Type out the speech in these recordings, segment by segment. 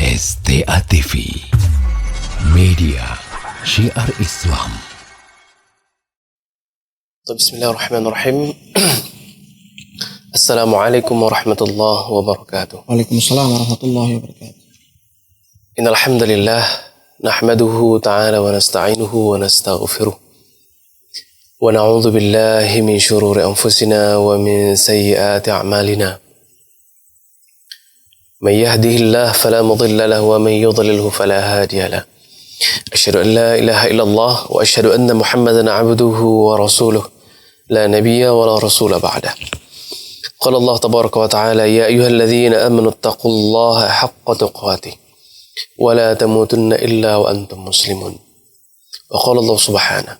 STA TV, media syiar Islam. Bismillahirrahmanirrahim. Assalamualaikum warahmatullahi wabarakatuh. Waalaikumsalam warahmatullahi wabarakatuh. Innal hamdalillah nahmaduhu ta'ala wa nasta'inuhu wa nastaghfiruh. Wa na'udzu billahi min shururi anfusina wa min sayyiati a'malina. من يهده الله فلا مضل له ومن يضلله فلا هادي له أشهد أن لا إله إلا الله وأشهد أن محمدا عبده ورسوله لا نبي ولا رسول بعده قال الله تبارك وتعالى يا أيها الذين آمنوا اتقوا الله حق تقاته ولا تموتن إلا وأنتم مسلمون وقال الله سبحانه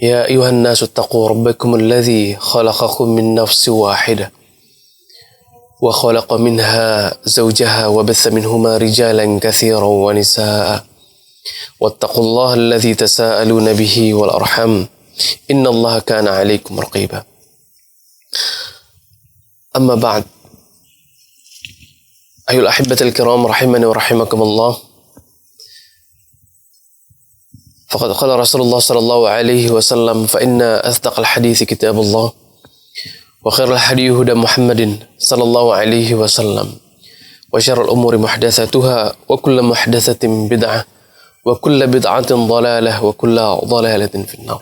يا أيها الناس اتقوا ربكم الذي خلقكم من نفس واحدة وخلق منها زوجها وبث منهما رجالا كثيرا ونساء واتقوا الله الذي تساءلون به والأرحام إن الله كان عليكم رقيبا أما بعد أيها الأحبة الكرام رحمني ورحمكم الله فقد قال رسول الله صلى الله عليه وسلم فإن أصدق الحديث كتاب الله وخير الهدي هدى محمد صلى الله عليه وسلم وشر الأمور محدثاتها وكل محدثة بدعة وكل بدعة ضلالة وكل ضلالة في النار.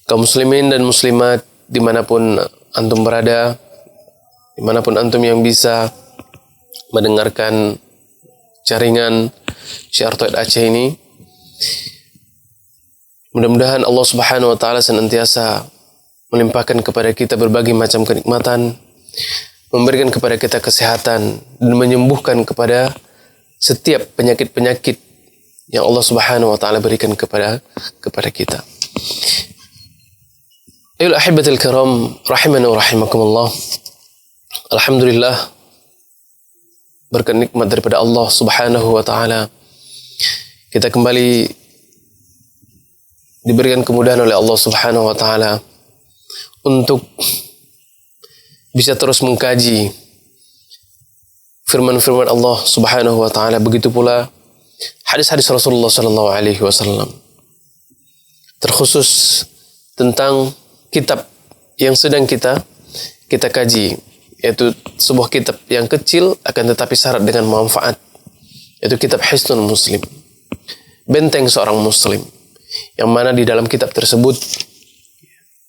Kaum muslimin dan muslimat dimanapun antum berada, dimanapun antum yang bisa mendengarkan jaringan Syiar Tauhid Aceh ini, mudah-mudahan Allah Subhanahu wa Ta'ala senantiasa melimpahkan kepada kita berbagai macam kenikmatan, memberikan kepada kita kesehatan, dan menyembuhkan kepada setiap penyakit-penyakit yang Allah Subhanahu wa Ta'ala berikan kepada kita. Ayyuhal ahibatul kiram rahimani wa rahimakumullah. Alhamdulillah, berkat nikmat daripada Allah Subhanahu wa Ta'ala, kita kembali diberikan kemudahan oleh Allah Subhanahu wa Ta'ala untuk bisa terus mengkaji firman-firman Allah Subhanahu wa Ta'ala, begitu pula hadis-hadis Rasulullah sallallahu alaihi wasallam, terkhusus tentang kitab yang sedang kita kaji, yaitu sebuah kitab yang kecil akan tetapi syarat dengan manfaat, yaitu kitab Hisnul Muslim, benteng seorang muslim, yang mana di dalam kitab tersebut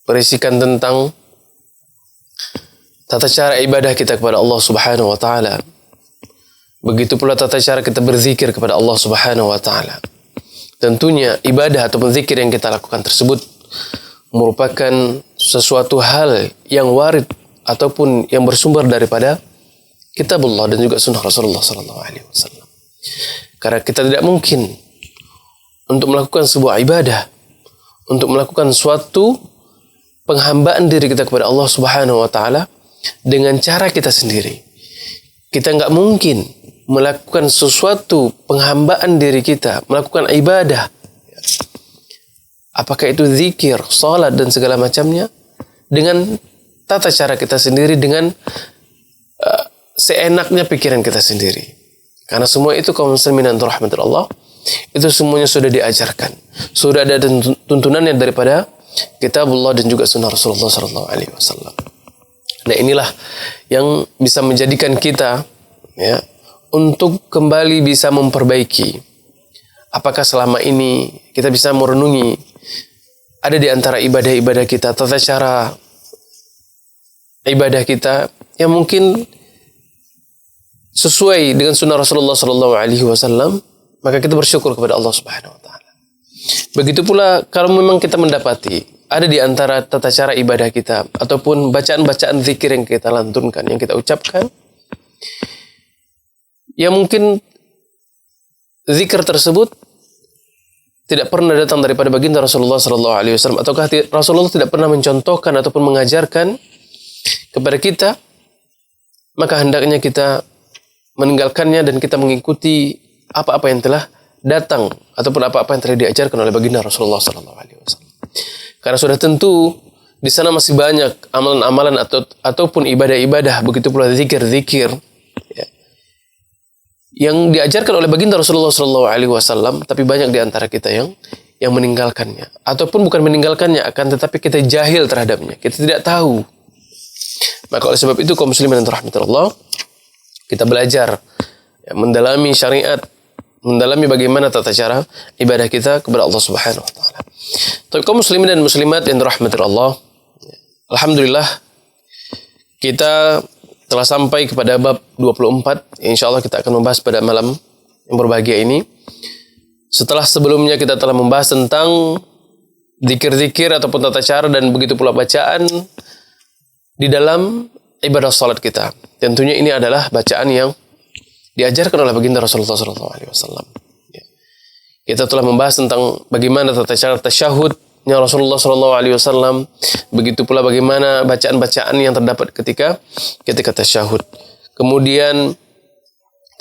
berisikan tentang tata cara ibadah kita kepada Allah Subhanahu wa Ta'ala. Begitu pula tata cara kita berzikir kepada Allah Subhanahu wa Ta'ala. Tentunya ibadah ataupun zikir yang kita lakukan tersebut merupakan sesuatu hal yang warid ataupun yang bersumber daripada kitabullah dan juga sunnah Rasulullah sallallahu alaihi wasallam. Karena kita tidak mungkin untuk melakukan sebuah ibadah, untuk melakukan suatu penghambaan diri kita kepada Allah Subhanahu wa Ta'ala dengan cara kita sendiri. Kita nggak mungkin melakukan sesuatu penghambaan diri kita, melakukan ibadah, apakah itu zikir, salat dan segala macamnya, dengan tata cara kita sendiri, dengan seenaknya pikiran kita sendiri. Karena semua itu kaum muslimin dan rahmatullah, itu semuanya sudah diajarkan, sudah ada tuntunannya daripada kitabullah dan juga sunnah Rasulullah sallallahu alaihi wasallam. Nah, inilah yang bisa menjadikan kita untuk kembali bisa memperbaiki. Apakah selama ini kita bisa merenungi ada di antara ibadah-ibadah kita, tata cara ibadah kita yang mungkin sesuai dengan sunnah Rasulullah sallallahu alaihi wasallam, maka kita bersyukur kepada Allah Subhanahu wa Ta'ala. Begitu pula kalau memang kita mendapati ada di antara tata cara ibadah kita ataupun bacaan-bacaan zikir yang kita lantunkan, yang kita ucapkan, yang mungkin zikir tersebut tidak pernah datang daripada baginda Rasulullah sallallahu alaihi wasallam, ataukah Rasulullah tidak pernah mencontohkan ataupun mengajarkan kepada kita, maka hendaknya kita meninggalkannya dan kita mengikuti apa-apa yang telah datang ataupun apa-apa yang telah diajarkan oleh baginda Rasulullah sallallahu alaihi wasallam. Karena sudah tentu di sana masih banyak amalan-amalan ataupun ibadah-ibadah, begitu pula zikir-zikir yang diajarkan oleh baginda Rasulullah Sallallahu Alaihi Wasallam, tapi banyak di antara kita yang meninggalkannya, ataupun bukan meninggalkannya, akan tetapi kita jahil terhadapnya, kita tidak tahu. Maka oleh sebab itu kaum muslimin yang dirahmati Allah, kita belajar mendalami syariat, mendalami bagaimana tata cara ibadah kita kepada Allah Subhanahu Wa Taala. Tapi kaum muslimin dan muslimat yang dirahmati Allah, alhamdulillah kita telah sampai kepada bab 24. InsyaAllah kita akan membahas pada malam yang berbahagia ini. Setelah sebelumnya kita telah membahas tentang zikir-zikir ataupun tata cara dan begitu pula bacaan di dalam ibadah salat kita. Tentunya ini adalah bacaan yang diajarkan oleh baginda Rasulullah SAW. Kita telah membahas tentang bagaimana tata cara tasyahudnya Rasulullah SAW. Begitu pula bagaimana bacaan-bacaan yang terdapat ketika tasyahud. Kemudian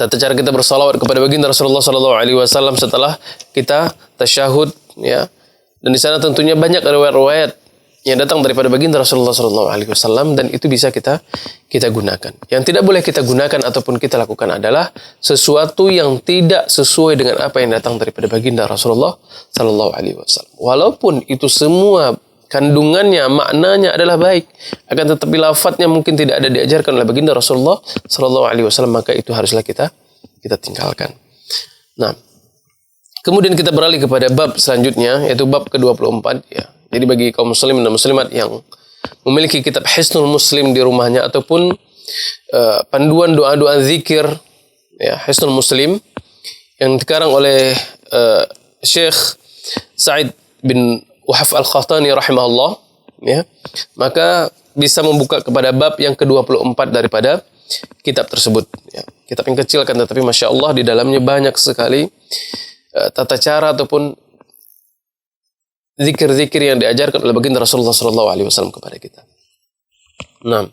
tata cara kita bersalawat kepada baginda Rasulullah SAW setelah kita tasyahud, ya. Dan di sana tentunya banyak riwayat-riwayat yang datang daripada baginda Rasulullah SAW, dan itu bisa kita gunakan. Yang tidak boleh kita gunakan ataupun kita lakukan adalah sesuatu yang tidak sesuai dengan apa yang datang daripada baginda Rasulullah SAW. Walaupun itu semua kandungannya, maknanya adalah baik, akan tetapi lafadznya mungkin tidak ada diajarkan oleh baginda Rasulullah SAW, maka itu haruslah kita tinggalkan. Nah, kemudian kita beralih kepada bab selanjutnya, yaitu bab ke-24, ya. Jadi bagi kaum muslim dan muslimat yang memiliki kitab Hisnul Muslim di rumahnya ataupun panduan doa-doa zikir, ya, Hisnul Muslim yang dikarang oleh Syekh Sa'id bin Wahaf Al-Khattani rahimahullah, ya, maka bisa membuka kepada bab yang ke-24 daripada kitab tersebut, ya. Kitab yang kecil kan, tetapi Masya Allah di dalamnya banyak sekali tata cara ataupun zikir-zikir yang diajarkan oleh baginda Rasulullah SAW kepada kita. Nah,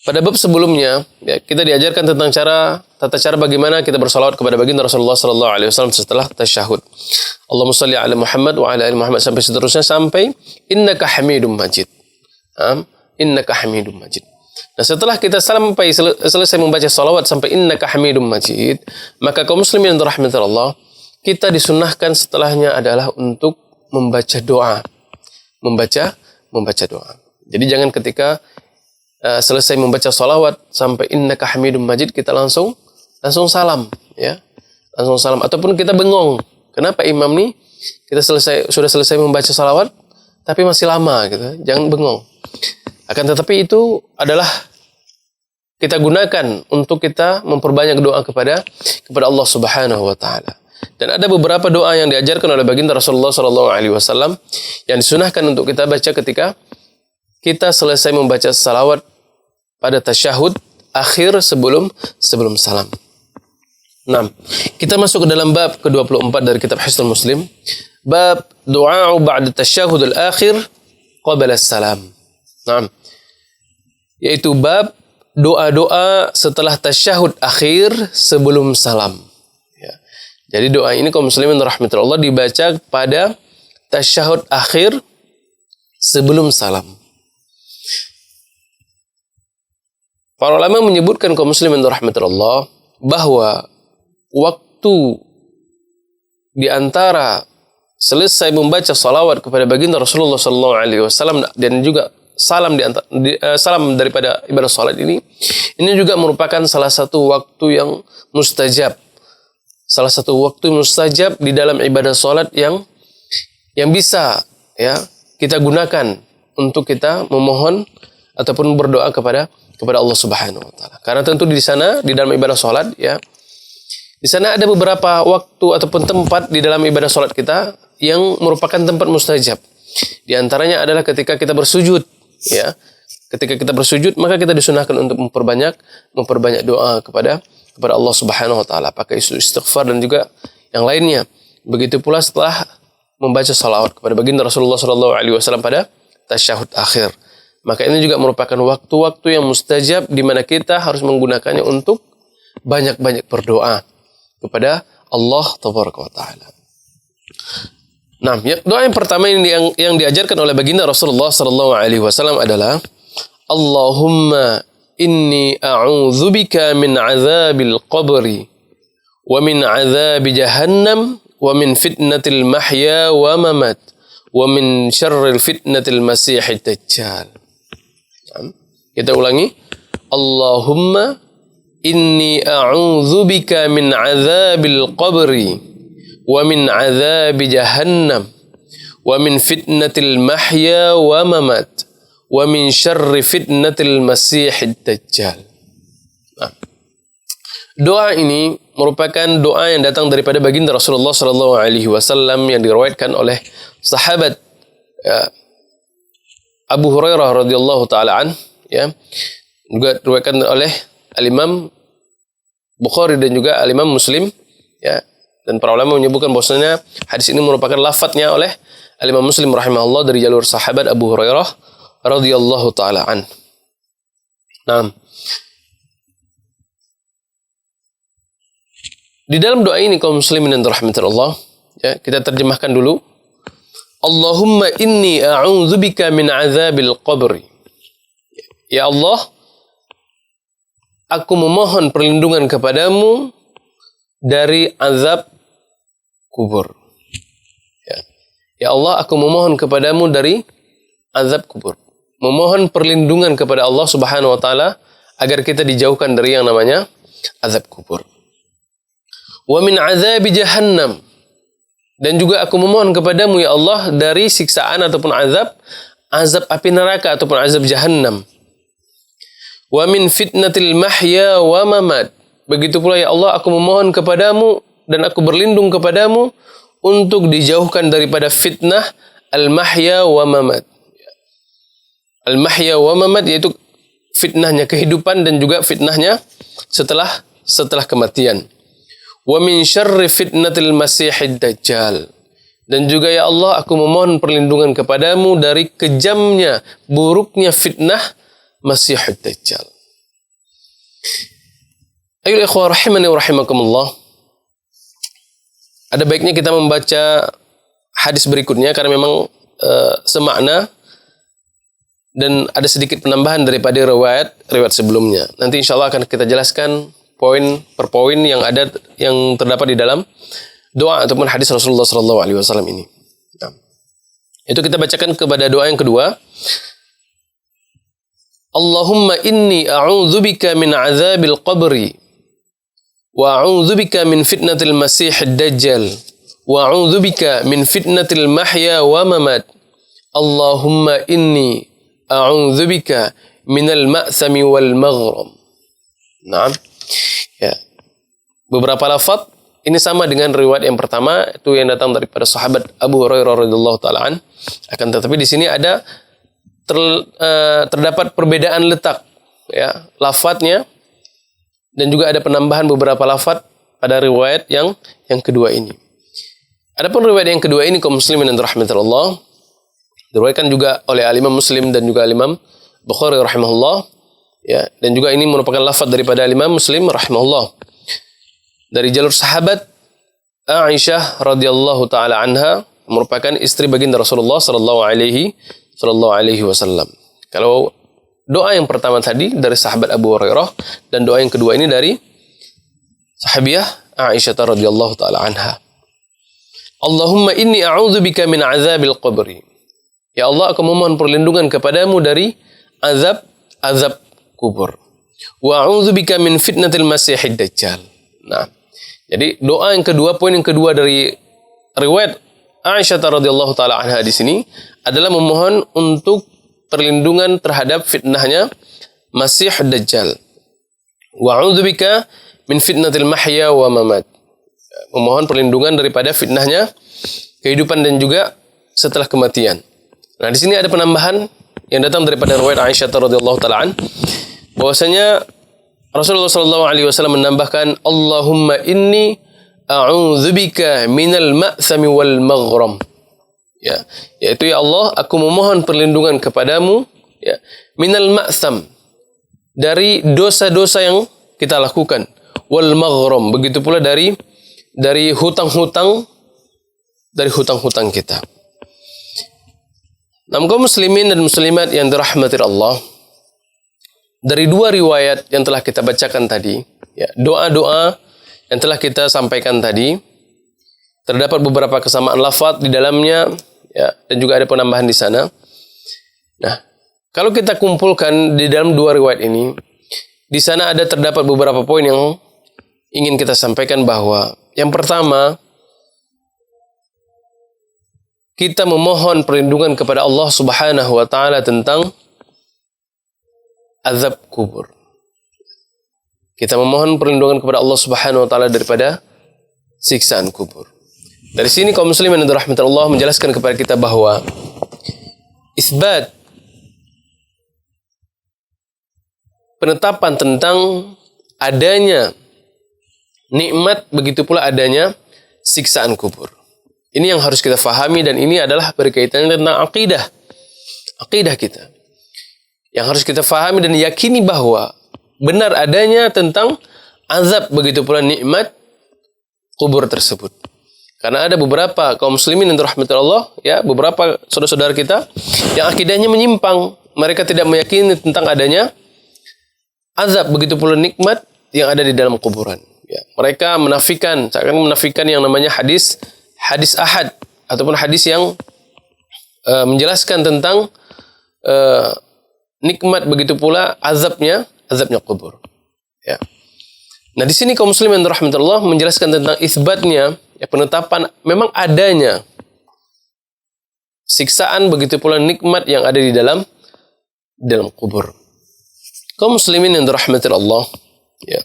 pada bab sebelumnya, ya, kita diajarkan tentang tata cara bagaimana kita bersalawat kepada baginda Rasulullah SAW setelah tasyahud. Allahumma salli ala Muhammad wa ala ali Muhammad sampai seterusnya, sampai innaka hamidum majid. Innaka hamidum majid. Nah, setelah kita selesai membaca salawat sampai innaka hamidum majid, maka kaum muslimin yang dirahmati Allah, kita disunahkan setelahnya adalah untuk membaca doa. Membaca doa. Jadi jangan ketika selesai membaca salawat sampai innaka hamidum majid kita langsung salam, ya. Langsung salam, ataupun kita bengong. Kenapa imam nih kita sudah selesai membaca salawat tapi masih lama gitu. Jangan bengong. Akan tetapi itu adalah kita gunakan untuk kita memperbanyak doa kepada Allah Subhanahu wa taala. Dan ada beberapa doa yang diajarkan oleh baginda Rasulullah SAW yang disunahkan untuk kita baca ketika kita selesai membaca salawat pada tasyahud akhir sebelum salam. Nah, kita masuk ke dalam bab ke-24 dari kitab Hisnul Muslim, bab doa ba'da tasyahud al-akhir qabla salam. Nah, yaitu bab doa-doa setelah tasyahud akhir sebelum salam. Jadi doa ini kaum muslimin rahmatullah dibaca pada tasyahud akhir sebelum salam. Para ulama menyebutkan kaum muslimin rahmatullah bahwa waktu di antara selesai membaca salawat kepada baginda Rasulullah SAW dan juga salam daripada ibadah salat ini juga merupakan salah satu waktu yang mustajab. Salah satu waktu mustajab di dalam ibadah salat yang bisa, ya, kita gunakan untuk kita memohon ataupun berdoa kepada Allah Subhanahu wa taala. Karena tentu di sana di dalam ibadah salat, ya, di sana ada beberapa waktu ataupun tempat di dalam ibadah salat kita yang merupakan tempat mustajab. Di antaranya adalah ketika kita bersujud, ya. Ketika kita bersujud, maka kita disunahkan untuk memperbanyak doa kepada Allah Subhanahu wa taala, pakai istighfar dan juga yang lainnya. Begitu pula setelah membaca salawat kepada baginda Rasulullah SAW pada tasyahud akhir. Maka ini juga merupakan waktu-waktu yang mustajab di mana kita harus menggunakannya untuk banyak-banyak berdoa kepada Allah Tabaraka wa taala. Nah, doa yang pertama yang diajarkan oleh baginda Rasulullah SAW adalah Allahumma inni a'udzubika min azabil qabri wa min azabi jahannam wa min fitnatil mahya wa mamat wa min syarril fitnatil masihid dajjal. Kita ulangi. Allahumma inni a'udzubika min azabil qabri wa min azabi jahannam wa min fitnatil mahya wa mamat wa min syarri fitnatil masihid dajjal. Nah, doa ini merupakan doa yang datang daripada baginda Rasulullah sallallahu alaihi wasallam yang diriwayatkan oleh sahabat Abu Hurairah radhiyallahu taala an, ya. Juga diriwayatkan oleh Al-Imam Bukhari dan juga Al-Imam Muslim, ya. Dan para ulama menyebutkan bahwasanya hadis ini merupakan lafadznya oleh Al-Imam Muslim rahimahullah dari jalur sahabat Abu Hurairah radhiyallahu taala an. Nah, di dalam doa ini kaum muslimin yang dirahmati Allah, ya, kita terjemahkan dulu. Allahumma inni a'udzubika min azabil qabri. Ya Allah, aku memohon perlindungan kepadamu dari azab kubur. Ya Allah, aku memohon kepadamu dari azab kubur. Memohon perlindungan kepada Allah Subhanahu wa taala agar kita dijauhkan dari yang namanya azab kubur. Wa min azabi jahannam. Dan juga aku memohon kepadamu ya Allah dari siksaan ataupun azab api neraka ataupun azab jahannam. Wa min fitnatil mahya wa mamat. Begitu pula ya Allah, aku memohon kepadamu dan aku berlindung kepadamu untuk dijauhkan daripada fitnah al-mahya wa mamat. Al-mahya wa mamat yaitu fitnahnya kehidupan dan juga fitnahnya setelah kematian. Wa min syarri fitnatil masihid dajjal. Dan juga ya Allah, aku memohon perlindungan kepadamu dari kejamnya, buruknya fitnah masihid dajjal. Ayo ikhwah rahimani wa rahimakumullah. Ada baiknya kita membaca hadis berikutnya karena memang semakna dan ada sedikit penambahan daripada riwayat sebelumnya. Nanti insya Allah akan kita jelaskan poin per poin yang terdapat di dalam doa ataupun hadis Rasulullah SAW ini. Nah, itu kita bacakan kepada doa yang kedua. Allahumma inni a'udzubika min azabil qabri wa a'udzubika min fitnatil masihid dajjal wa a'udzubika min fitnatil mahya wa mamat. Allahumma inni a'udzubika minal ma'sami wal maghram. Naam. Ya. Beberapa lafaz ini sama dengan riwayat yang pertama, itu yang datang daripada sahabat Abu Hurairah radhiyallahu taala an. Akan tetapi di sini ada terdapat perbedaan letak, ya, lafadznya. Dan juga ada penambahan beberapa lafaz pada riwayat yang kedua ini. Adapun riwayat yang kedua ini kaum muslimin yang dirahmati Allah, diriwayatkan juga oleh Al-Imam Muslim dan juga Al-Imam Bukhari rahimahullah, ya, dan juga ini merupakan lafaz daripada Al-Imam Muslim rahimahullah dari jalur sahabat Aisyah radhiyallahu taala anha, merupakan istri baginda Rasulullah sallallahu alaihi wasallam. Kalau doa yang pertama tadi dari sahabat Abu Hurairah dan doa yang kedua ini dari sahabiah Aisyah radhiyallahu taala anha. Allahumma inni a'udzubika min azabil qabri. Ya Allah, aku memohon perlindungan kepadamu dari azab kubur. Wa a'udzubika min fitnatil masihid dajjal. Nah, jadi doa yang kedua, poin yang kedua dari riwayat Aisyah radhiyallahu taala anha di sini adalah memohon untuk perlindungan terhadap fitnahnya Masih Dajjal. Wa a'udzubika min fitnatil mahya wa mamat. Memohon perlindungan daripada fitnahnya kehidupan dan juga setelah kematian. Nah, di sini ada penambahan yang datang daripada riwayat Aisyah radhiyallahu taala an, bahwasanya Rasulullah sallallahu alaihi wasallam menambahkan Allahumma inni a'udzubika minal ma'sami wal maghram. Ya, yaitu ya Allah, aku memohon perlindungan kepadamu, ya, minal ma'sam, dari dosa-dosa yang kita lakukan, wal maghram, begitu pula dari hutang-hutang kita. Nah, kaum muslimin dan muslimat yang dirahmati Allah, dari dua riwayat yang telah kita bacakan tadi, ya, doa-doa yang telah kita sampaikan tadi, terdapat beberapa kesamaan lafaz di dalamnya, ya, dan juga ada penambahan di sana. Nah, kalau kita kumpulkan di dalam dua riwayat ini, di sana terdapat beberapa poin yang ingin kita sampaikan, bahwa yang pertama, kita memohon perlindungan kepada Allah Subhanahu wa taala tentang azab kubur. Kita memohon perlindungan kepada Allah Subhanahu wa taala daripada siksaan kubur. Dari sini kaum muslimin yang dirahmati Allah menjelaskan kepada kita bahwa isbat penetapan tentang adanya nikmat, begitu pula adanya siksaan kubur. Ini yang harus kita fahami, dan ini adalah berkaitan tentang akidah. Akidah kita. Yang harus kita fahami dan yakini bahwa benar adanya tentang azab, begitu pula nikmat kubur tersebut. Karena ada beberapa kaum muslimin yang dirahmati Allah, ya, beberapa saudara-saudara kita yang akidahnya menyimpang. Mereka tidak meyakini tentang adanya azab, begitu pula nikmat yang ada di dalam kuburan. Ya, mereka menafikan, seakan menafikan yang namanya hadis ahad, ataupun hadis yang menjelaskan tentang nikmat, begitu pula azabnya kubur. Ya. Nah, di sini kaum muslimin rahmatullah menjelaskan tentang isbatnya, ya, penetapan memang adanya siksaan, begitu pula nikmat yang ada di dalam kubur. Kaum muslimin yang dirahmati Allah, ya.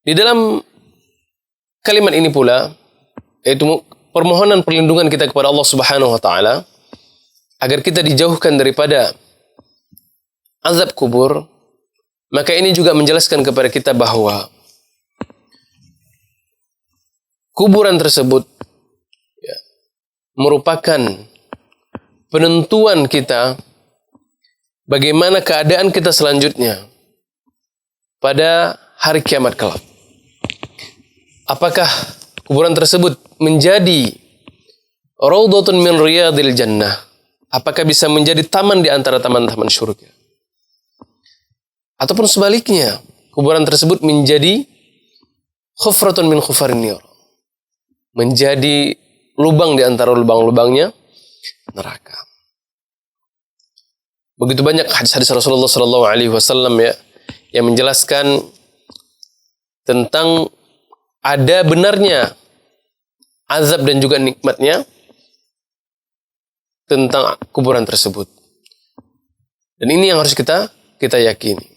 Di dalam kalimat ini pula, yaitu permohonan perlindungan kita kepada Allah Subhanahu wa taala agar kita dijauhkan daripada azab kubur, maka ini juga menjelaskan kepada kita bahwa kuburan tersebut, ya, merupakan penentuan kita bagaimana keadaan kita selanjutnya pada hari kiamat kelak. Apakah kuburan tersebut menjadi raudhatun min riyadil jannah? Apakah bisa menjadi taman di antara taman-taman surga? Ataupun sebaliknya, kuburan tersebut menjadi khufratun min khufarin nar, menjadi lubang di antara lubang-lubangnya neraka. Begitu banyak hadis-hadis Rasulullah SAW, ya, yang menjelaskan tentang ada benarnya azab dan juga nikmatnya tentang kuburan tersebut. Dan ini yang harus kita yakini.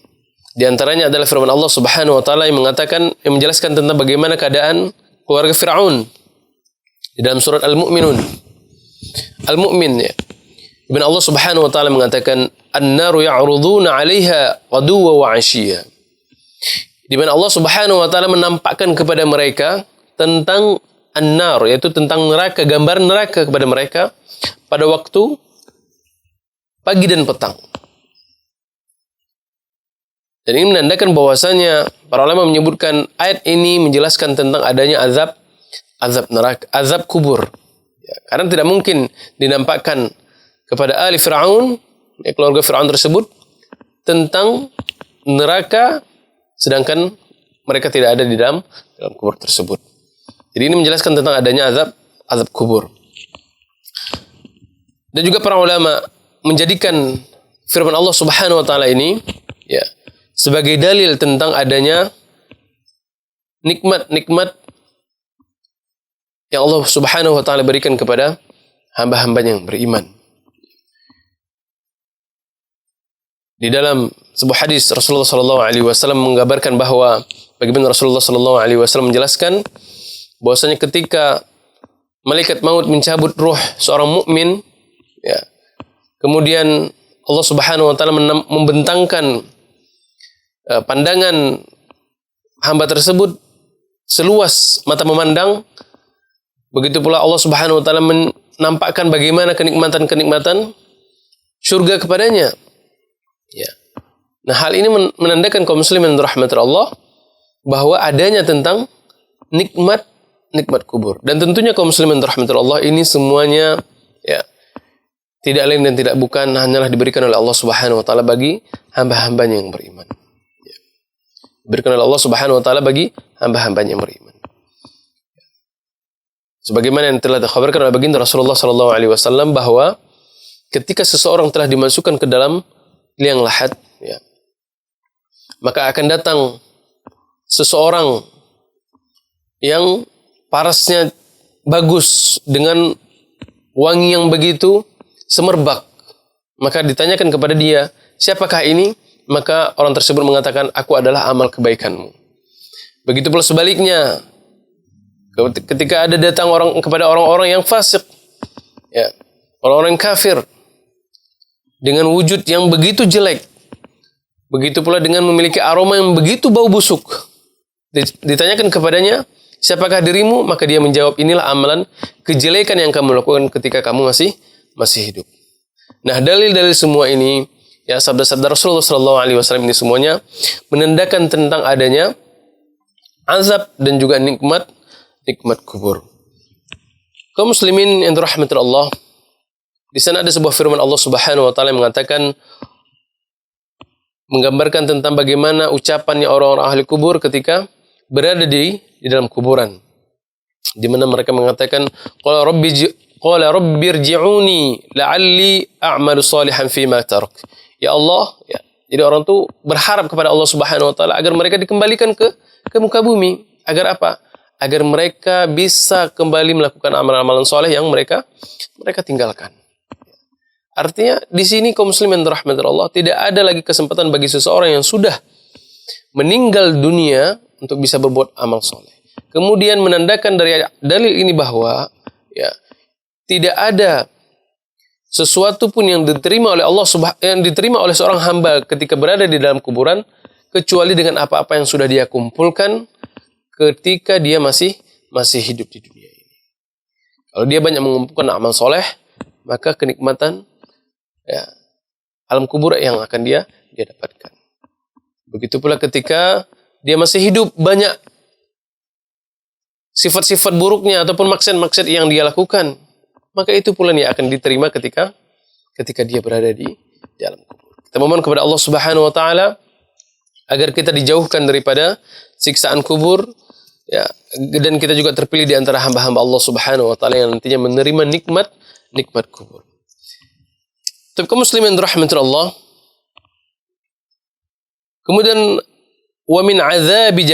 Di antaranya adalah firman Allah Subhanahu wa taala yang mengatakan, yang menjelaskan tentang bagaimana keadaan keluarga Firaun di dalam surat Al-Mu'minun. Al-Mu'min, ya. Ibn Allah Subhanahu wa taala mengatakan, "An-naru ya'ruduna 'alaiha ghaduwwan wa 'ashiyya." Di mana Allah Subhanahu wa taala menampakkan kepada mereka tentang an-nar, yaitu tentang neraka, gambaran neraka kepada mereka pada waktu pagi dan petang. Dan ini menandakan bahwasanya para ulama menyebutkan ayat ini menjelaskan tentang adanya azab neraka, azab kubur. Ya, karena tidak mungkin dinampakkan kepada ahli Fir'aun, ya, keluarga Fir'aun tersebut, tentang neraka, sedangkan mereka tidak ada di dalam kubur tersebut. Jadi ini menjelaskan tentang adanya azab kubur. Dan juga para ulama menjadikan firman Allah Subhanahu wa taala ini, ya, sebagai dalil tentang adanya nikmat-nikmat yang Allah Subhanahu wa taala berikan kepada hamba-hambanya yang beriman. Di dalam sebuah hadis Rasulullah SAW menggambarkan bahwa bagaimana Rasulullah SAW menjelaskan bahwasanya ketika malaikat maut mencabut ruh seorang mukmin, ya, kemudian Allah Subhanahu wa taala membentangkan pandangan hamba tersebut seluas mata memandang. Begitu pula Allah Subhanahu wa taala menampakkan bagaimana kenikmatan-kenikmatan surga kepadanya. Ya. Nah, hal ini menandakan kaum muslimin rahmatul Allah bahwa adanya tentang nikmat kubur. Dan tentunya kaum muslimin rahmatul Allah ini semuanya, ya, tidak lain dan tidak bukan hanyalah diberikan oleh Allah Subhanahu wa taala bagi hamba-hambanya yang beriman. Diberikan oleh Allah Subhanahu wa taala bagi hamba-hambanya yang beriman. Sebagaimana yang telah dikhabarkan oleh baginda Rasulullah sallallahu alaihi wasallam bahwa ketika seseorang telah dimasukkan ke dalam liang lahat, ya, maka akan datang seseorang yang parasnya bagus dengan wangi yang begitu semerbak. Maka ditanyakan kepada dia, siapakah ini? Maka orang tersebut mengatakan, aku adalah amal kebaikanmu. Begitu pula sebaliknya, ketika ada datang kepada orang-orang yang fasik, ya, orang-orang kafir dengan wujud yang begitu jelek, begitu pula dengan memiliki aroma yang begitu bau busuk, ditanyakan kepadanya, siapakah dirimu? Maka dia menjawab, inilah amalan kejelekan yang kamu lakukan ketika kamu masih hidup. Nah, dalil-dalil semua ini, ya, sabda-sabda Rasulullah SAW ini semuanya menandakan tentang adanya azab dan juga nikmat kubur. Kaum muslimin yang dirahmati Allah, di sana ada sebuah firman Allah Subhanahu wa taala yang mengatakan, menggambarkan tentang bagaimana ucapannya orang-orang ahli kubur ketika berada di dalam kuburan, di mana mereka mengatakan, qala rabbi irji'uni la'alli a'malu salihan fima tarak. Ya Allah, ya. Jadi orang itu berharap kepada Allah Subhanahu wa taala agar mereka dikembalikan ke muka bumi. Agar apa? Agar mereka bisa kembali melakukan amalan-amalan soleh yang mereka tinggalkan. Artinya di sini kaum muslimin rahmatillah Allah, tidak ada lagi kesempatan bagi seseorang yang sudah meninggal dunia untuk bisa berbuat amal soleh. Kemudian menandakan dari dalil ini bahwa, ya, tidak ada sesuatu pun yang diterima oleh Allah yang diterima oleh seorang hamba ketika berada di dalam kuburan kecuali dengan apa-apa yang sudah dia kumpulkan ketika dia masih hidup di dunia ini. Kalau dia banyak mengumpulkan amal soleh, maka kenikmatan, ya, alam kubur yang akan dia dapatkan. Begitu pula ketika dia masih hidup, banyak sifat-sifat buruknya ataupun maksiat-maksiat yang dia lakukan, maka itu pula yang akan diterima ketika dia berada di dalam kubur. Kita memohon kepada Allah Subhanahu wa taala agar kita dijauhkan daripada siksaan kubur, ya, dan kita juga terpilih di antara hamba-hamba Allah Subhanahu wa taala yang nantinya menerima nikmat kubur. Tapi kaum muslimin rahmatillah Allah, kemudian wa min adzabi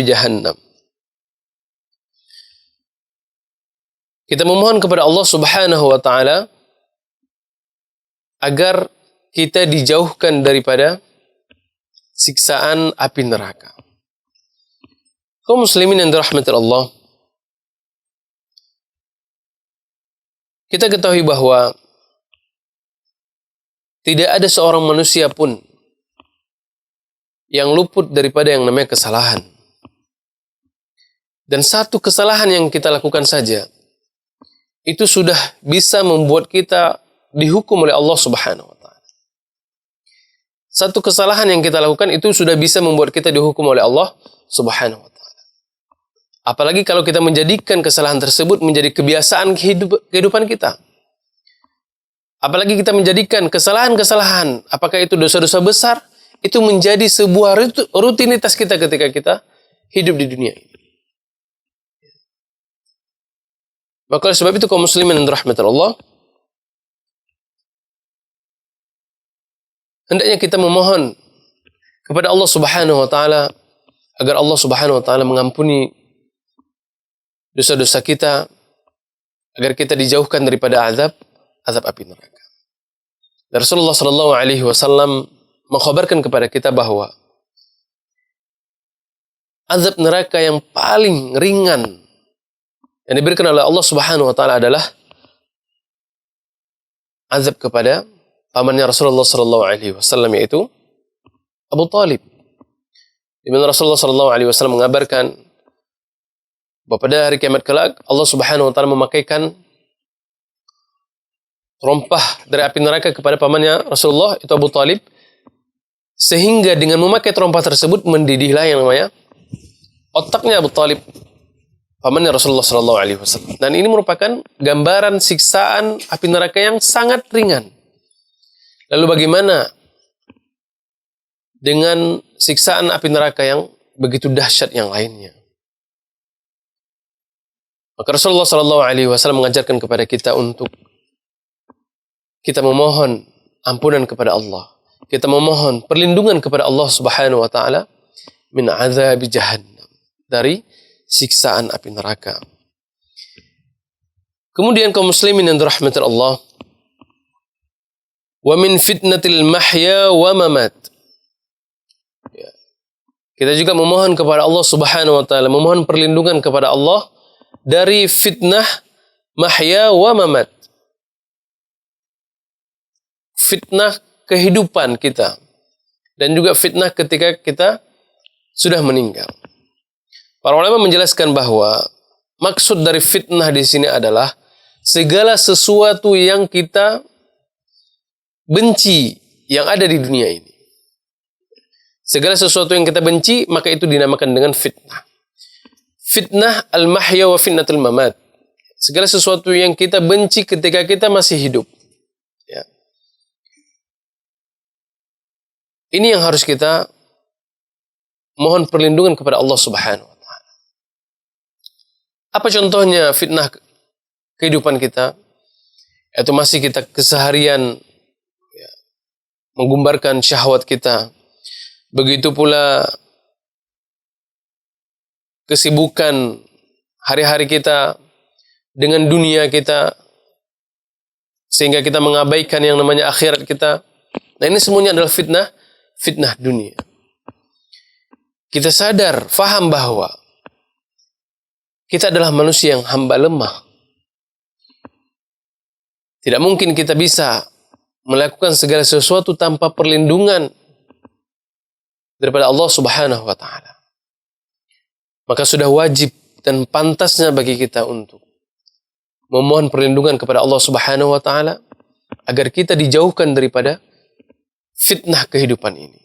jahannam. Kita memohon kepada Allah Subhanahu wa taala agar kita dijauhkan daripada siksaan api neraka. Kaum muslimin yang dirahmati Allah, kita ketahui bahwa tidak ada seorang manusia pun yang luput daripada yang namanya kesalahan. Dan satu kesalahan yang kita lakukan saja, itu sudah bisa membuat kita dihukum oleh Allah Subhanahu wa taala. Satu kesalahan yang kita lakukan itu sudah bisa membuat kita dihukum oleh Allah Subhanahu wa taala. Apalagi kalau kita menjadikan kesalahan tersebut menjadi kebiasaan kehidupan kita. Apalagi kita menjadikan kesalahan-kesalahan, apakah itu dosa-dosa besar, itu menjadi sebuah rutinitas kita ketika kita hidup di dunia ini. Maka oleh sebab itu kaum muslimin yang dirahmati Allah, hendaknya kita memohon kepada Allah Subhanahu wa taala agar Allah Subhanahu wa taala mengampuni dosa-dosa kita, agar kita dijauhkan daripada azab api neraka. Dan Rasulullah sallallahu alaihi wasallam mengkhabarkan kepada kita bahwa azab neraka yang paling ringan yang diberikan oleh Allah Subhanahu wa taala adalah azab kepada pamannya Rasulullah sallallahu alaihi wasallam, yaitu Abu Talib. Di mana Rasulullah sallallahu alaihi wasallam mengabarkan bahwa pada hari kiamat kelak Allah Subhanahu wa taala memakaikan terompah dari api neraka kepada pamannya Rasulullah, itu Abu Talib, sehingga dengan memakai terompah tersebut mendidihlah yang namanya otaknya Abu Talib. pamannya Rasulullah SAW. Dan ini merupakan gambaran siksaan api neraka yang sangat ringan. Lalu bagaimana dengan siksaan api neraka yang begitu dahsyat yang lainnya? Maka Rasulullah SAW mengajarkan kepada kita untuk kita memohon ampunan kepada Allah. Kita memohon perlindungan kepada Allah Subhanahu wa taala min azab jahannam, dari siksaan api neraka. Kemudian kaum muslimin yang dirahmati Allah, wa min fitnatil mahya wa mamat. Ya. Kita juga memohon kepada Allah Subhanahu wa taala, memohon perlindungan kepada Allah dari fitnah mahya wa mamat. Fitnah kehidupan kita dan juga fitnah ketika kita sudah meninggal. Para ulama menjelaskan bahwa maksud dari fitnah di sini adalah segala sesuatu yang kita benci yang ada di dunia ini. Segala sesuatu yang kita benci, maka itu dinamakan dengan fitnah. Fitnah al-mahya wa fitnatul mamat. Segala sesuatu yang kita benci ketika kita masih hidup. Ya. Ini yang harus kita mohon perlindungan kepada Allah Subhanahu wa taala. Apa contohnya fitnah kehidupan kita? Itu masih kita keseharian ya, menggumbarkan syahwat kita. Begitu pula kesibukan hari-hari kita dengan dunia kita, sehingga kita mengabaikan yang namanya akhirat kita. Nah, ini semuanya adalah fitnah dunia. Kita sadar, faham bahwa kita adalah manusia yang hamba lemah. Tidak mungkin kita bisa melakukan segala sesuatu tanpa perlindungan daripada Allah Subhanahu wa taala. Maka sudah wajib dan pantasnya bagi kita untuk memohon perlindungan kepada Allah Subhanahu wa taala agar kita dijauhkan daripada fitnah kehidupan ini.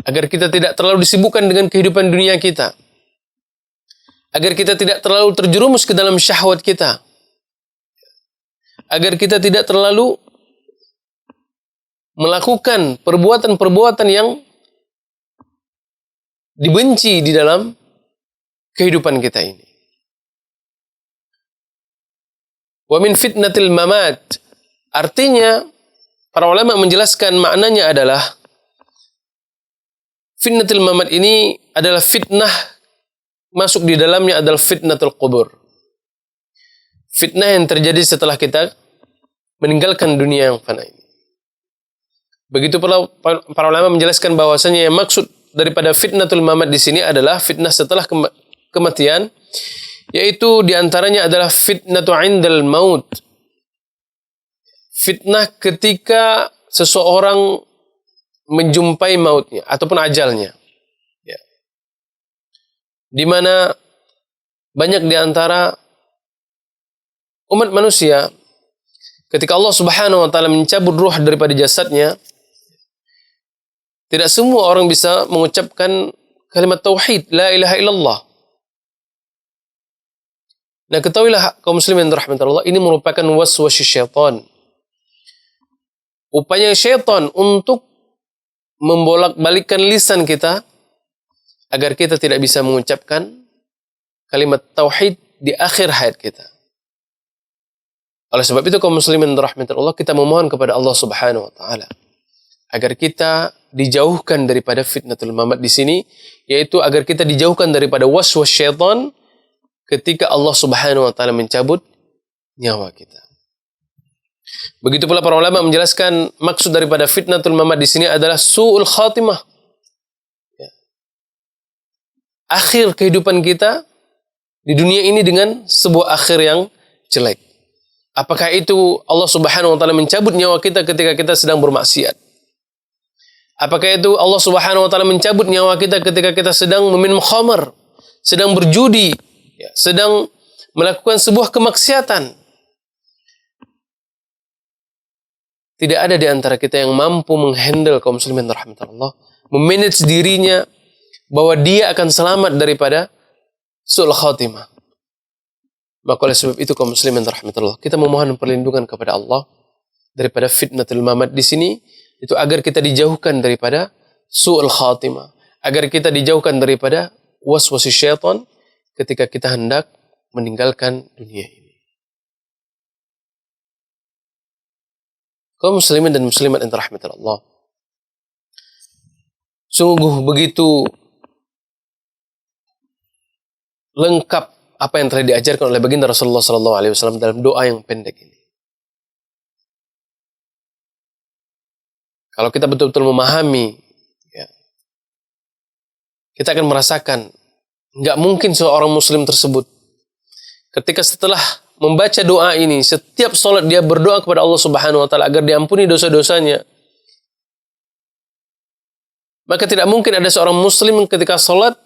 Agar kita tidak terlalu disibukkan dengan kehidupan dunia kita. Agar kita tidak terlalu terjerumus ke dalam syahwat kita. Agar kita tidak terlalu melakukan perbuatan-perbuatan yang dibenci di dalam kehidupan kita ini. Wa min fitnatil mamat. Artinya, para ulama menjelaskan maknanya adalah fitnatul mamat ini adalah fitnah, masuk di dalamnya adalah fitnatul qubur. Fitnah yang terjadi setelah kita meninggalkan dunia yang fana ini. Begitu pula para ulama menjelaskan bahwasanya yang maksud daripada fitnatul mamat di sini adalah fitnah setelah kematian, yaitu diantaranya adalah fitnatu indal maut. Fitnah ketika seseorang menjumpai mautnya ataupun ajalnya. Ya. Di mana banyak di antara umat manusia ketika Allah Subhanahu wa taala mencabut ruh daripada jasadnya, tidak semua orang bisa mengucapkan kalimat tauhid, la ilaha illallah. Nah, ketahuilah kaum muslimin rahmatullah, ini merupakan waswas syaitan. Upaya syaitan untuk membolak-balikkan lisan kita agar kita tidak bisa mengucapkan kalimat tauhid di akhir hayat kita. Oleh sebab itu kaum muslimin rahmatullah, kita memohon kepada Allah Subhanahu wa taala agar kita dijauhkan daripada fitnatul mamat di sini, yaitu agar kita dijauhkan daripada waswas syaitan ketika Allah Subhanahu wa taala mencabut nyawa kita. Begitu pula para ulama menjelaskan maksud daripada fitnatul mamat di sini adalah su'ul khatimah. Ya. Akhir kehidupan kita di dunia ini dengan sebuah akhir yang jelek. Apakah itu Allah Subhanahu wa taala mencabut nyawa kita ketika kita sedang bermaksiat? Apakah itu Allah Subhanahu wa taala mencabut nyawa kita ketika kita sedang meminum khamar, sedang berjudi, ya, sedang melakukan sebuah kemaksiatan? Tidak ada di antara kita yang mampu menghandle kaum muslimin rahmatullah, memanage dirinya bahwa dia akan selamat daripada su'ul khatimah. Maka oleh sebab itu kaum muslimin rahmatullah, kita memohon perlindungan kepada Allah daripada fitnatul mamat di sini, itu agar kita dijauhkan daripada su'ul khatimah, agar kita dijauhkan daripada waswasi syaitan ketika kita hendak meninggalkan dunia ini. Kaum muslimin dan muslimat yang dirahmati Allah, sungguh begitu lengkap apa yang telah diajarkan oleh baginda Rasulullah SAW dalam doa yang pendek ini. Kalau kita betul-betul memahami, ya, kita akan merasakan nggak mungkin seorang muslim tersebut ketika setelah membaca doa ini, setiap sholat dia berdoa kepada Allah Subhanahu wa Ta'ala agar diampuni dosa-dosanya. Maka tidak mungkin ada seorang muslim ketika sholat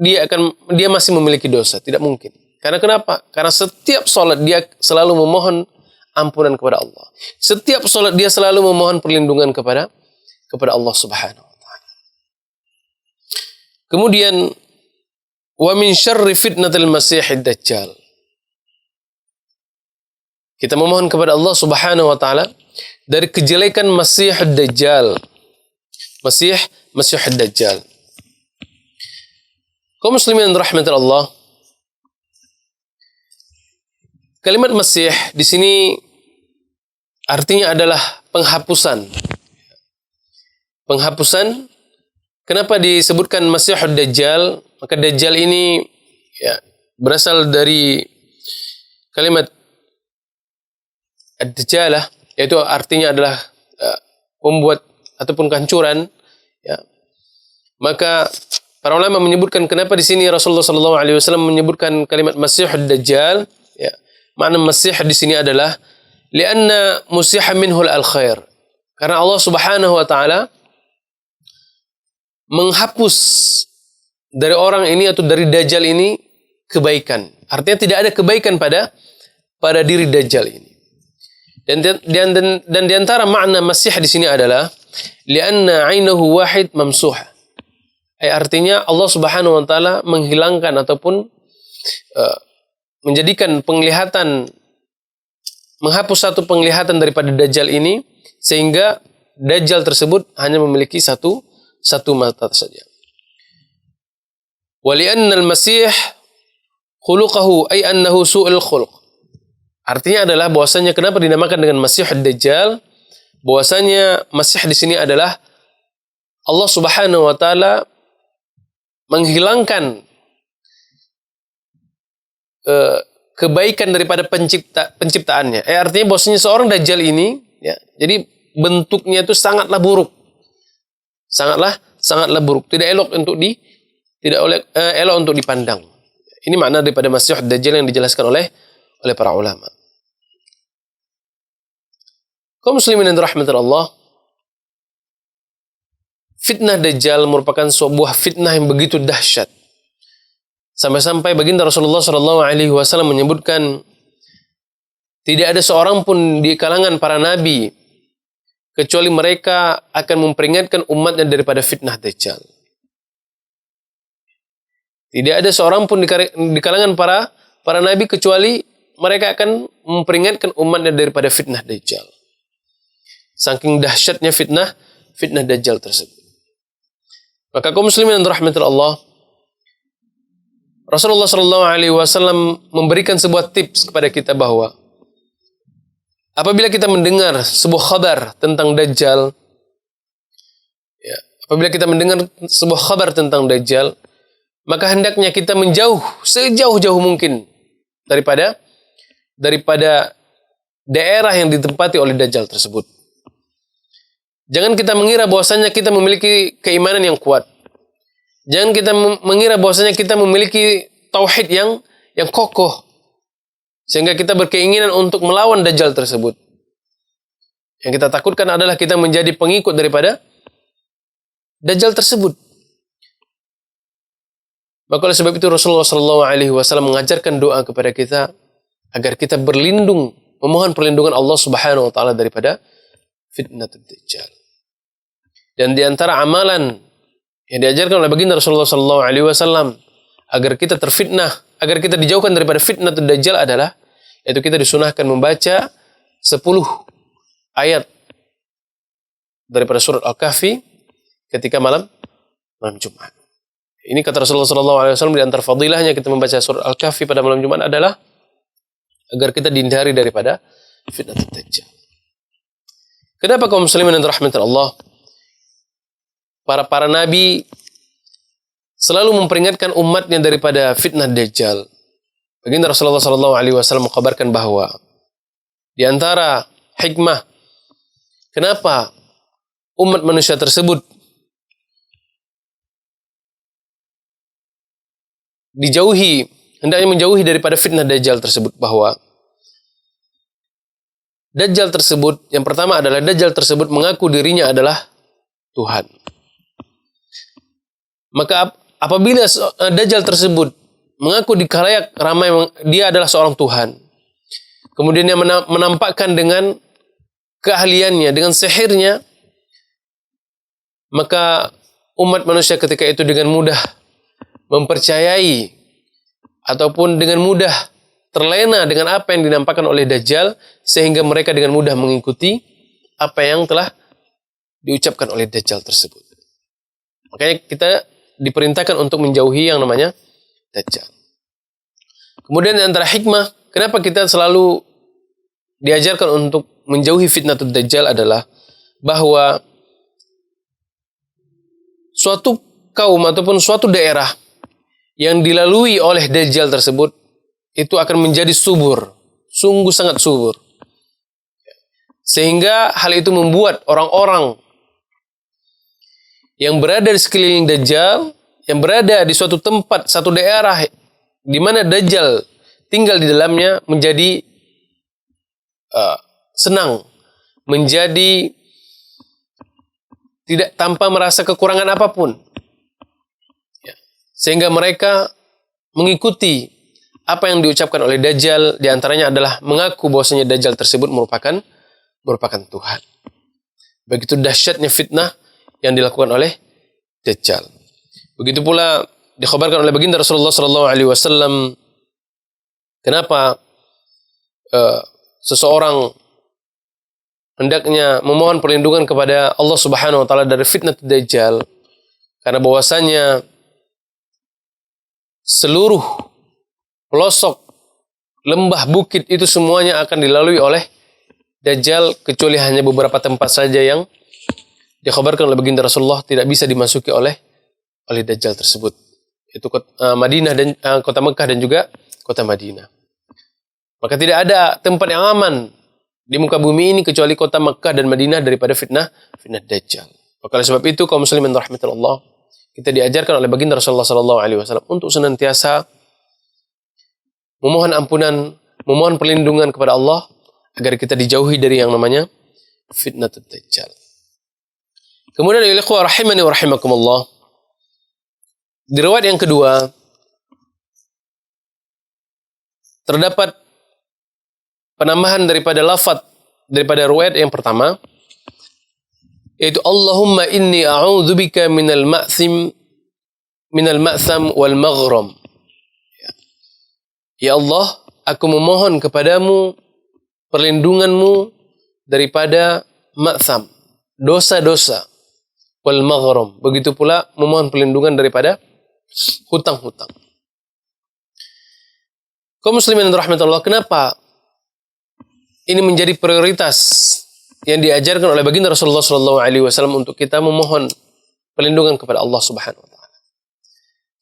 dia masih memiliki dosa. Tidak mungkin. Karena kenapa? Karena setiap sholat dia selalu memohon ampunan kepada Allah. Setiap sholat dia selalu memohon perlindungan kepada Allah Subhanahu wa Ta'ala. Kemudian wa min syarri fitnatil masiihid dajjal. Kita memohon kepada Allah Subhanahu wa Ta'ala dari kejelekan Masihud Dajjal. Masihud Dajjal. Kaum muslimin yang dirahmati Allah, kalimat Masih di sini artinya adalah penghapusan. Penghapusan. Kenapa disebutkan Masihud Dajjal? Maka Dajjal ini ya, berasal dari kalimat Ad-Dajjalah, yaitu artinya adalah pembuat ataupun kehancuran. Ya. Maka para ulama menyebutkan kenapa di sini Rasulullah SAW menyebutkan kalimat Masihud Dajjal. Ya. Makna Masih di sini adalah lianna musiha minhul al-khair. Karena Allah Subhanahu wa Ta'ala menghapus dari orang ini atau dari Dajjal ini kebaikan. Artinya tidak ada kebaikan pada diri Dajjal ini. Dan di antara makna Masih di sini adalah lianna 'ainahu wahid mamsuha. Artinya Allah Subhanahu wa Ta'ala menghilangkan ataupun menjadikan penglihatan, menghapus satu penglihatan daripada Dajjal ini, sehingga Dajjal tersebut hanya memiliki satu mata saja. Wa li'anna al-Masih khuluquhu ay annahu su'ul khuluq. Artinya adalah bahwasanya kenapa dinamakan dengan Masihud Dajjal? Bahwasanya Masih di sini adalah Allah Subhanahu wa Ta'ala menghilangkan kebaikan daripada penciptaannya. Artinya bahwasanya seorang Dajjal ini, ya, jadi bentuknya itu sangatlah buruk, sangatlah buruk, tidak elok untuk dipandang. Ini makna daripada Masihud Dajjal yang dijelaskan oleh para ulama. Kaum muslimin yang dirahmati Allah, fitnah Dajjal merupakan sebuah fitnah yang begitu dahsyat. Sampai-sampai baginda Rasulullah SAW menyebutkan tidak ada seorang pun di kalangan para nabi kecuali mereka akan memperingatkan umatnya daripada fitnah Dajjal. Tidak ada seorang pun di kalangan para nabi kecuali mereka akan memperingatkan umatnya daripada fitnah Dajjal. Saking dahsyatnya fitnah Dajjal tersebut. Maka kaum muslimin yang dirahmati Allah, Rasulullah SAW memberikan sebuah tips kepada kita bahwa apabila kita mendengar sebuah kabar tentang Dajjal, ya, apabila kita mendengar sebuah kabar tentang Dajjal, maka hendaknya kita menjauh sejauh-jauh mungkin daripada daerah yang ditempati oleh Dajjal tersebut. Jangan kita mengira bahwasanya kita memiliki keimanan yang kuat. Jangan kita mengira bahwasanya kita memiliki tauhid yang kokoh, sehingga kita berkeinginan untuk melawan Dajjal tersebut. Yang kita takutkan adalah kita menjadi pengikut daripada Dajjal tersebut. Maka oleh sebab itu Rasulullah SAW mengajarkan doa kepada kita agar kita berlindung, memohon perlindungan Allah Subhanahu wa Ta'ala daripada fitnah Dajjal. Dan di antara amalan yang diajarkan oleh baginda Rasulullah SAW agar kita terfitnah agar kita dijauhkan daripada fitnah Dajjal adalah, yaitu kita disunahkan membaca 10 ayat daripada surat Al-Kahfi ketika malam Jumat. Ini kata Rasulullah SAW, di antara fadilahnya kita membaca surat Al-Kahfi pada malam Jumat adalah agar kita dihindari daripada fitnah Dajjal. Kenapa kaum muslimin yang dirahmati Allah? Para nabi selalu memperingatkan umatnya daripada fitnah Dajjal. Baginda Rasulullah SAW mengkabarkan bahwa di antara hikmah kenapa umat manusia tersebut hendaknya menjauhi daripada fitnah Dajjal tersebut, bahwa Dajjal tersebut, yang pertama adalah Dajjal tersebut mengaku dirinya adalah Tuhan. Maka apabila Dajjal tersebut mengaku di khalayak ramai dia adalah seorang Tuhan, kemudian dia menampakkan dengan keahliannya, dengan sihirnya, maka umat manusia ketika itu dengan mudah mempercayai ataupun dengan mudah terlena dengan apa yang dinampakkan oleh Dajjal, sehingga mereka dengan mudah mengikuti apa yang telah diucapkan oleh Dajjal tersebut. Makanya kita diperintahkan untuk menjauhi yang namanya Dajjal. Kemudian antara hikmah kenapa kita selalu diajarkan untuk menjauhi fitnah Dajjal adalah bahwa suatu kaum ataupun suatu daerah yang dilalui oleh Dajjal tersebut itu akan menjadi subur, sungguh sangat subur. Sehingga hal itu membuat orang-orang yang berada di sekeliling Dajjal, yang berada di suatu tempat, satu daerah di mana Dajjal tinggal di dalamnya, menjadi senang, menjadi tidak tanpa merasa kekurangan apapun. Sehingga mereka mengikuti apa yang diucapkan oleh Dajjal, di antaranya adalah mengaku bahwasanya Dajjal tersebut merupakan Tuhan. Begitu dahsyatnya fitnah yang dilakukan oleh Dajjal. Begitu pula dikhabarkan oleh baginda Rasulullah SAW, kenapa seseorang hendaknya memohon perlindungan kepada Allah Subhanahu wa taala dari fitnah Dajjal, karena bahwasanya seluruh pelosok lembah bukit itu semuanya akan dilalui oleh Dajjal, kecuali hanya beberapa tempat saja yang dikhabarkan oleh baginda Rasulullah tidak bisa dimasuki oleh Dajjal tersebut, yaitu Madinah dan kota Mekah dan juga kota Madinah. Maka tidak ada tempat yang aman di muka bumi ini kecuali kota Mekah dan Madinah daripada fitnah Dajjal. Maka oleh sebab itu kaum muslimin rahmatullah, kita diajarkan oleh baginda Rasulullah SAW untuk senantiasa memohon ampunan, memohon perlindungan kepada Allah agar kita dijauhi dari yang namanya fitnah Dajjal. Kemudian ya ikhwah rahimani wa rahimakumullah, di riwayat yang kedua terdapat penambahan daripada lafaz daripada riwayat yang pertama, yaitu Allahumma inni a'udzubika minal ma'tham wal maghram. Ya Allah, aku memohon kepadamu perlindunganmu daripada ma'tham, dosa-dosa, wal maghram. Begitu pula memohon perlindungan daripada hutang-hutang. Kaum muslimin yang dirahmati Allah, kenapa ini menjadi prioritas yang diajarkan oleh baginda Rasulullah SAW untuk kita memohon perlindungan kepada Allah Subhanahu wa taala?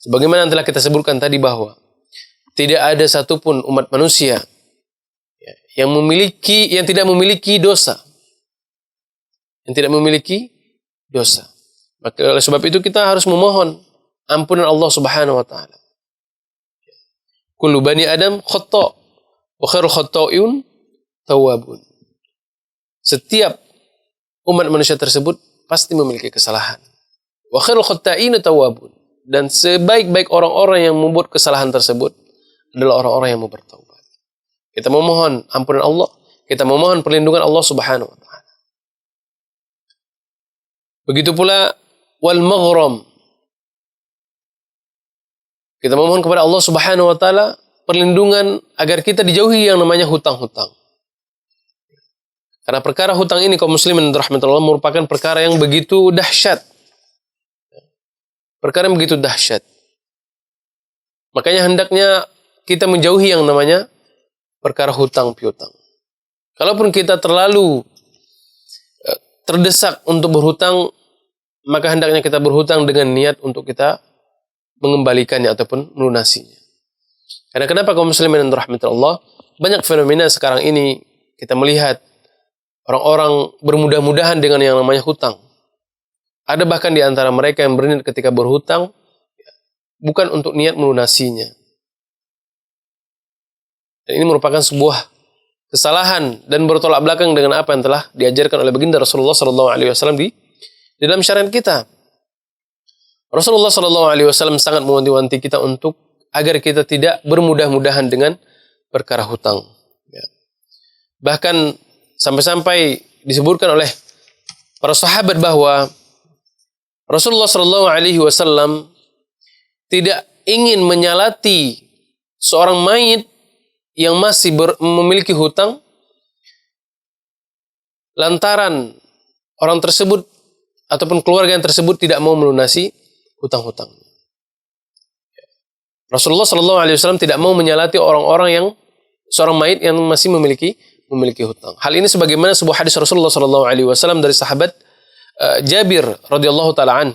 Sebagaimana yang telah kita sebutkan tadi, bahwa tidak ada satupun umat manusia yang tidak memiliki dosa. Maka oleh sebab itu kita harus memohon ampunan Allah Subhanahu wa taala. Kullu bani Adam khata' wa khairul khata'un tawwabun. Setiap umat manusia tersebut pasti memiliki kesalahan. Wa khairul khata'ina tawwabun. Dan sebaik-baik orang-orang yang membuat kesalahan tersebut adalah orang-orang yang mau bertaubat. Kita memohon ampunan Allah, kita memohon perlindungan Allah Subhanahu wa taala. Begitu pula wal maghram. Kita memohon kepada Allah Subhanahu wa taala perlindungan agar kita dijauhi yang namanya hutang-hutang. Karena perkara hutang ini kaum muslimin rahmatullah merupakan perkara yang begitu dahsyat. Perkara yang begitu dahsyat. Makanya hendaknya kita menjauhi yang namanya perkara hutang piutang. Kalaupun kita terlalu terdesak untuk berhutang, maka hendaknya kita berhutang dengan niat untuk kita mengembalikannya ataupun melunasinya. Karena kenapa kaum muslimin rahmatullah, banyak fenomena sekarang ini kita melihat orang-orang bermudah-mudahan dengan yang namanya hutang. Ada bahkan di antara mereka yang berniat ketika berhutang bukan untuk niat melunasinya. Dan ini merupakan sebuah kesalahan dan bertolak belakang dengan apa yang telah diajarkan oleh baginda Rasulullah SAW di dalam syariat kita. Rasulullah SAW sangat mewanti-wanti kita untuk agar kita tidak bermudah-mudahan dengan perkara hutang. Ya. Bahkan sampai-sampai disebutkan oleh para sahabat bahwa Rasulullah SAW tidak ingin menyalati seorang mayit yang masih memiliki hutang lantaran orang tersebut ataupun keluarga yang tersebut tidak mau melunasi hutang-hutang. Rasulullah SAW tidak mau menyalati orang-orang yang seorang mayit yang masih memiliki hutang. Hal ini sebagaimana sebuah hadis Rasulullah SAW dari sahabat Jabir radhiyallahu taala an.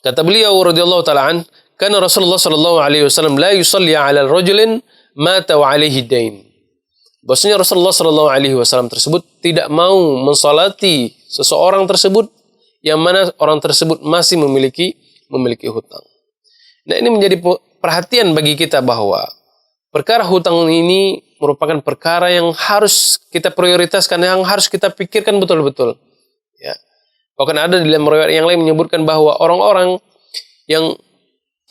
Kata beliau radhiyallahu taala an, karena Rasulullah SAW la yusalli 'ala rajulin mata wa 'alaihi dain. Bahwasanya Rasulullah SAW tersebut tidak mau mensalati seseorang tersebut yang mana orang tersebut masih memiliki hutang. Nah, ini menjadi perhatian bagi kita bahwa perkara hutang ini merupakan perkara yang harus kita prioritaskan, yang harus kita pikirkan betul-betul. Ya. Bahkan ada di dalam riwayat yang lain menyebutkan bahwa orang-orang yang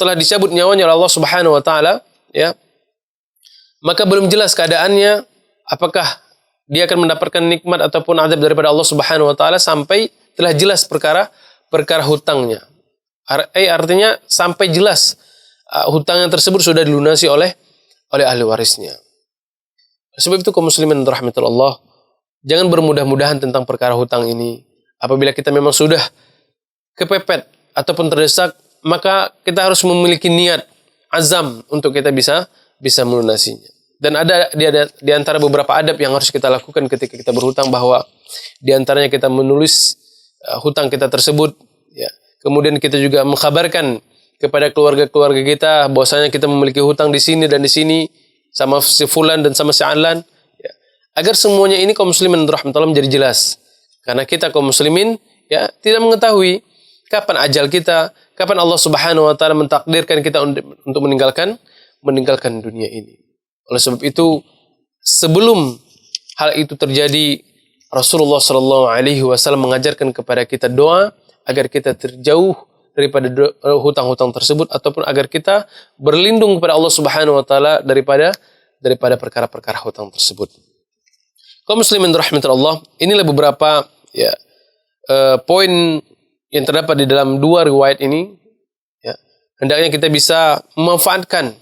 telah dicabut nyawanya oleh Allah Subhanahu wa taala, ya, maka belum jelas keadaannya apakah dia akan mendapatkan nikmat ataupun azab daripada Allah Subhanahu wa taala sampai telah jelas perkara hutangnya. Artinya sampai jelas hutang yang tersebut sudah dilunasi oleh ahli warisnya. Sebab itu kaum muslimin rahmatullah, jangan bermudah-mudahan tentang perkara hutang ini. Apabila kita memang sudah kepepet ataupun terdesak, maka kita harus memiliki niat azam untuk kita bisa melunasinya. Dan ada di antara beberapa adab yang harus kita lakukan ketika kita berhutang, bahwa di antaranya kita menulis hutang kita tersebut, ya. Kemudian kita juga mengkabarkan kepada keluarga-keluarga kita bahwasanya kita memiliki hutang di sini dan di sini sama si fulan dan sama si alan, ya. Agar semuanya ini kaum muslimin rahmatullah menjadi jelas. Karena kita kaum muslimin, ya, tidak mengetahui kapan ajal kita, kapan Allah Subhanahu wa taala mentakdirkan kita untuk meninggalkan dunia ini. Oleh sebab itu, sebelum hal itu terjadi, Rasulullah SAW mengajarkan kepada kita doa agar kita terjauh daripada hutang-hutang tersebut, ataupun agar kita berlindung kepada Allah Subhanahu wa taala daripada perkara-perkara hutang tersebut. Kaum muslimin rahmatullah, inilah beberapa, ya, poin yang terdapat di dalam dua riwayat ini, ya. Hendaknya kita bisa memanfaatkan,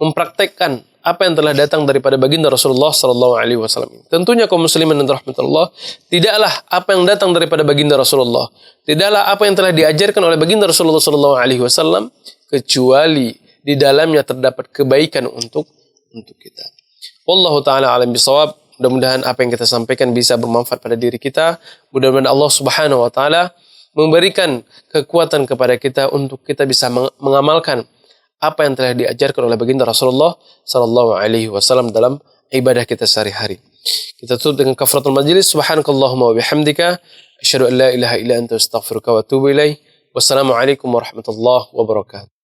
mempraktekkan apa yang telah datang daripada baginda Rasulullah SAW. Tentunya kaum muslimin dan rahmatullah, tidaklah apa yang datang daripada baginda Rasulullah, tidaklah apa yang telah diajarkan oleh baginda Rasulullah SAW, kecuali di dalamnya terdapat kebaikan untuk kita. Wallahu ta'ala alam bisawab. Mudah-mudahan apa yang kita sampaikan bisa bermanfaat pada diri kita. Mudah-mudahan Allah Subhanahu wa taala memberikan kekuatan kepada kita untuk kita bisa mengamalkan apa yang telah diajarkan oleh baginda Rasulullah SAW dalam ibadah kita sehari-hari. Kita tutup dengan kafaratul majlis. Subhanakallahumma wa bihamdika, asyhadu an la ilaha illa anta, astaghfiruka wa atubu ilaik. Wassalamualaikum warahmatullahi wabarakatuh.